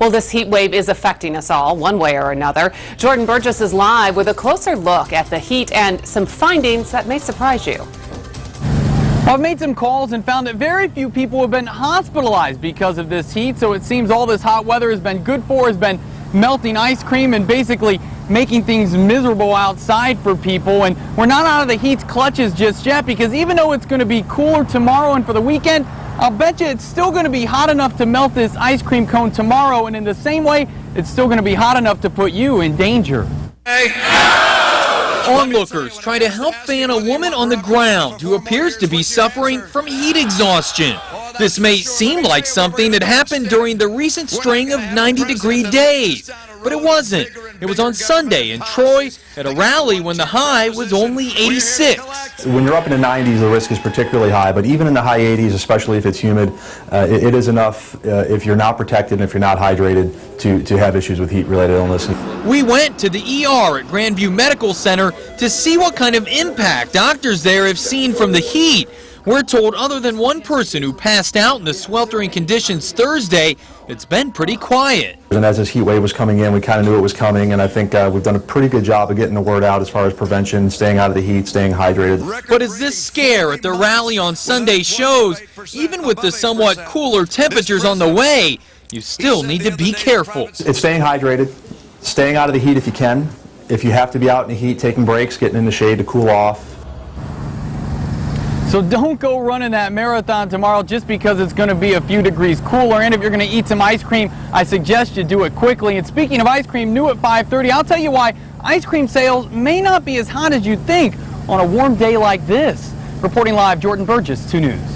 Well, this heat wave is affecting us all one way or another. Jordan Burgess is live with a closer look at the heat and some findings that may surprise you. I've made some calls and found that very few people have been hospitalized because of this heat, so it seems all this hot weather has been good for has been melting ice cream and basically making things miserable outside for people. And we're not out of the heat's clutches just yet, because even though it's going to be cooler tomorrow and for the weekend, I'll bet you it's still going to be hot enough to melt this ice cream cone tomorrow, and in the same way, it's still going to be hot enough to put you in danger. Onlookers try to help fan a woman on the ground who appears to be suffering from heat exhaustion. This may seem like something that happened during the recent string of 90-degree days, but it wasn't. It was on Sunday in Troy at a rally when the high was only 86. When you're up in the 90s, the risk is particularly high, but even in the high 80s, especially if it's humid, it is enough if you're not protected and if you're not hydrated to have issues with heat-related illness. We went to the ER at Grandview Medical Center to see what kind of impact doctors there have seen from the heat. We're told other than one person who passed out in the sweltering conditions Thursday, it's been pretty quiet. And as this heat wave was coming in, we kind of knew it was coming, and I think we've done a pretty good job of getting the word out as far as prevention, staying out of the heat, staying hydrated. But as this scare at the rally on Sunday shows, even with the somewhat cooler temperatures on the way, you still need to be careful. It's staying hydrated, staying out of the heat if you can. If you have to be out in the heat, taking breaks, getting in the shade to cool off. So don't go running that marathon tomorrow just because it's going to be a few degrees cooler. And if you're going to eat some ice cream, I suggest you do it quickly. And speaking of ice cream, new at 5:30, I'll tell you why ice cream sales may not be as hot as you'd think on a warm day like this. Reporting live, Jordan Burgess, 2 News.